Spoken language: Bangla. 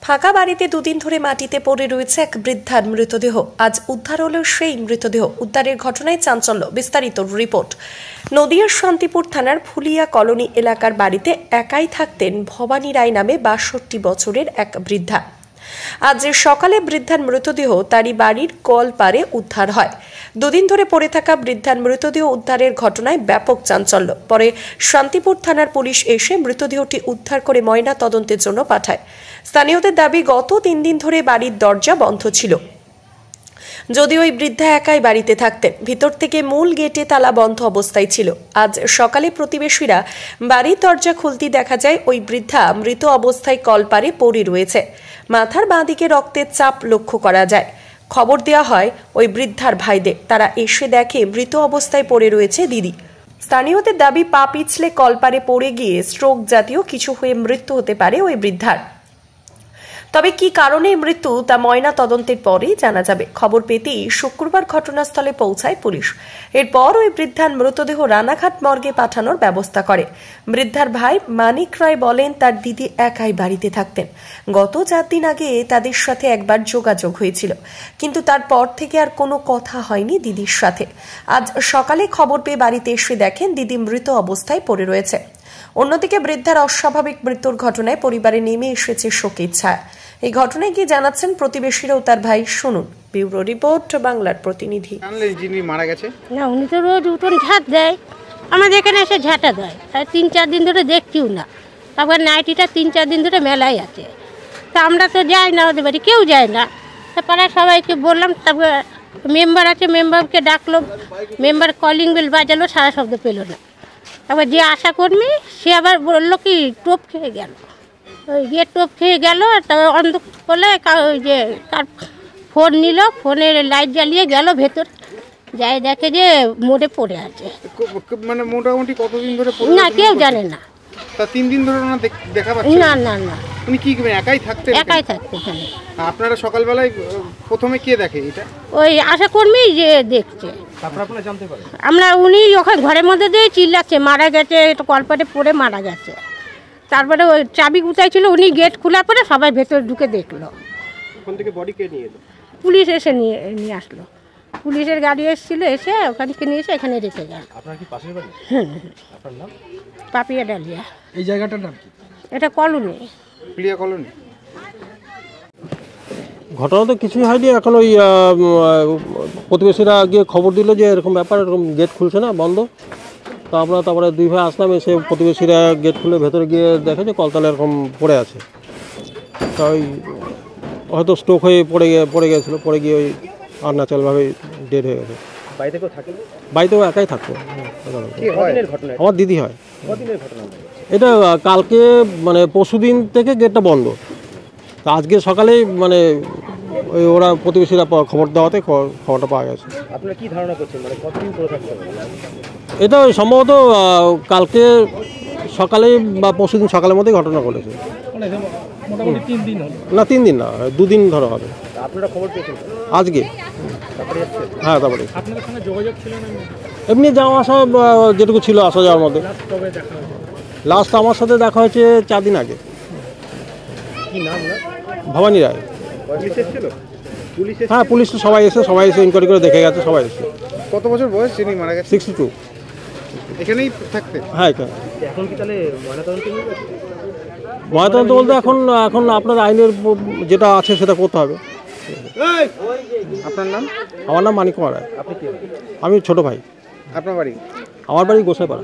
ফাঁকা বাড়িতে দুদিন ধরে মাটিতে পড়ে রয়েছে এক বৃদ্ধার মৃতদেহ। আজ উদ্ধার হলো সেই মৃতদেহ। উদ্ধারের ঘটনায় চাঞ্চল্য। বিস্তারিত রিপোর্ট। নদিয়ার শান্তিপুর থানার ফুলিয়া কলোনি এলাকার বাড়িতে একাই থাকতেন ভবানী রায় নামে ৬২ বছরের এক বৃদ্ধা। আজ সকালে বৃদ্ধার মৃতদেহ তারই বাড়ির কল পারে উদ্ধার হয়। দুদিন ধরে পড়ে থাকা বৃদ্ধার মৃতদেহ উদ্ধারের ঘটনায় ব্যাপক চাঞ্চল্য। পরে শান্তিপুর থানার পুলিশ এসে মৃতদেহটি উদ্ধার করে ময়না তদন্তের জন্য পাঠায়। স্থানীয়দের দাবি, গত ৩ দিন ধরে বাড়ির দরজা বন্ধ ছিল। যদিও ওই বৃদ্ধা একাই বাড়িতে থাকতেন, ভিতর থেকে মূল গেটে তালা বন্ধ অবস্থায় ছিল। আজ সকালে প্রতিবেশীরা বাড়ির দরজা খুলতে দেখা যায় ওই বৃদ্ধা মৃত অবস্থায় কলপারে পড়ে রয়েছে। মাথার বাঁ দিকে রক্তের চাপ লক্ষ্য করা যায়। খবর দেওয়া হয় ওই বৃদ্ধার ভাইদের। তারা এসে দেখে মৃত অবস্থায় পড়ে রয়েছে দিদি। স্থানীয়দের দাবি, পা পিছলে কলপারে পড়ে গিয়ে স্ট্রোক জাতীয় কিছু হয়ে মৃত্যু হতে পারে ওই বৃদ্ধার। তবে কি কারণে মৃত্যু তা ময়না তদন্তের পরেই জানা যাবে। খবর পেতেই শুক্রবার ঘটনাস্থলে পৌঁছায় পুলিশ। এরপর ওই বৃদ্ধার মৃতদেহ রানাঘাট মর্গে পাঠানোর ব্যবস্থা করে। বৃদ্ধার ভাই মানিক রায় বলেন, তার দিদি একাই বাড়িতে থাকতেন। গত 4 দিন আগে তাদের সাথে একবার যোগাযোগ হয়েছিল, কিন্তু তারপর থেকে আর কোনো কথা হয়নি দিদির সাথে। আজ সকালে খবর পেয়ে বাড়িতে এসে দেখেন দিদি মৃত অবস্থায় পড়ে রয়েছে। অন্যদিকে বৃদ্ধার অস্বাভাবিক মৃত্যুর ঘটনায় পরিবারে নেমে এসেছে শোকের ছায়া। এই ঘটনায় কি জানাচ্ছেন প্রতিবেশীরা ও তার ভাই, শুনুন। ব্যুরো রিপোর্ট, বাংলার প্রতিনিধি। যিনি মারা গেছে না, উনি তো রোজ উঠোন ঝাঁট দেয়, আমাদের এখানে এসে ঝাঁটা দেয়। আর 3-4 দিন ধরে দেখছিও না। তারপর নাইটিটা 3-4 দিন ধরে মেলায় আছে। তা আমরা তো যাই না, ওদের বাড়ি কেউ যায় না। তারপরে সবাইকে বললাম, তারপর মেম্বার আছে, মেম্বারকে ডাকলো, মেম্বার কলিং বেল বাজালো, সারা শব্দ পেল না। তারপর যে আশা কর্মী সে আবার বললো কি টোপ খেয়ে গেল। ওই গিয়ে টোপ খেয়ে গেল। তারপর অন্ধ করলে ওই যে কার ফোন নিল, ফোনের লাইট জ্বালিয়ে গেল ভেতর, যাই দেখে যে মোড়ে পড়ে আছে। মানে মোটামুটি কতদিন ধরে না কেউ জানে না। তা 3 দিন ধরে ওনা দেখা পাচ্ছে না না না। উনি কি একাই থাকতেন? একাই থাকতেন। আপনারা সকালবেলায় প্রথমে কে দেখে এটা? ওই আশা কর্মী যে দেখছে। তারপর আপনারা জানতে পারেন? আমরা উনি ওখানে ঘরের মধ্যে দিয়ে চিল্লাচ্ছে মারা গেছে, কলপাটে পড়ে মারা গেছে। তারপরে ওই চাবি গুতাই ছিল, উনি গেট খোলার পরে সবাই ভেতর ঢুকে দেখলো। ওখান থেকে বডি কে নিয়ে এলো? পুলিশ এসে নিয়ে আসলো। পুলিশের গাড়ি এসেছিল, এসে ওখান থেকে নিয়ে এসে এখানে রেখে গেল। আপনার কি পাশের বাড়ি? হুম। আপনার নাম? পাপিয়া ডালিয়া। এই জায়গাটার নাম কি? এটা কলোনি, ফুলিয়া কলোনি। ঘটনা তো কিছুই হয়নি। এখন ওই প্রতিবেশীরা গিয়ে খবর দিল যে এরকম ব্যাপার, এরকম গেট খুলছে না, বন্ধ। তো আমরা তারপরে 2 ভাই আসলাম, এসে প্রতিবেশীরা গেট খুলে ভেতরে গিয়ে দেখে যে কলতলা এরকম পড়ে আছে। তো ওই হয়তো স্ট্রোক হয়ে পড়ে গিয়েছিলো, পড়ে গিয়ে ওই আনন্যাচারালভাবে ডেড হয়ে গেছে। বাড়িতেও একাই থাকতো। আমার দিদি হয়। এটা কালকে মানে পরশুদিন থেকে গেটটা বন্ধ। তা আজকে সকালেই মানে ওই ওরা প্রতিবেশীরা খবর দেওয়াতে খবরটা পাওয়া গেছে। আপনারা কি ধারণা করছেন, মানে কতদিন পরে থাকতে পারে? এটা সম্ভবত কালকে সকালে বা পরশুদিন সকালের মধ্যেই ঘটনা ঘটেছে। মোটামুটি 3 দিন হলো? না 3 দিন না, 2 দিন ধরে হবে। আপনারা খবর পেয়েছেন আজকে? তারপরে যাচ্ছে? হ্যাঁ, তারপরে আপনাদের সঙ্গে যোগাযোগ ছিল না? এমনি যাওয়া আসা যেটুকু ছিল, আসা যাওয়ার মধ্যে। কবে দেখা হয়েছে? লাস্ট আমার সাথে দেখা হয়েছে 4 দিন আগে। কি নাম? না ভবানী রায়। পুলিশ এসেছিল? হ্যাঁ, পুলিশ তো সবাই এসে ইনকোয়ারি করে দেখে গেছে, সবাই এসে। কত বছর বয়স যিনি মারা গেছে? 62। এখানেই থাকতে? হ্যাঁ, এখানে। এখন কি তাহলে ময়নাতদন্ত হয়ে গেছে? ময়নাতদন্ত বলতে এখন আপনার আইনের যেটা আছে সেটা করতে হবে। আপনার নাম? আমার নাম মানিক কুমার রায়। আপনি কি? আমি ছোট ভাই। আপনার বাড়ি? আমার বাড়ি গোসাইপাড়া।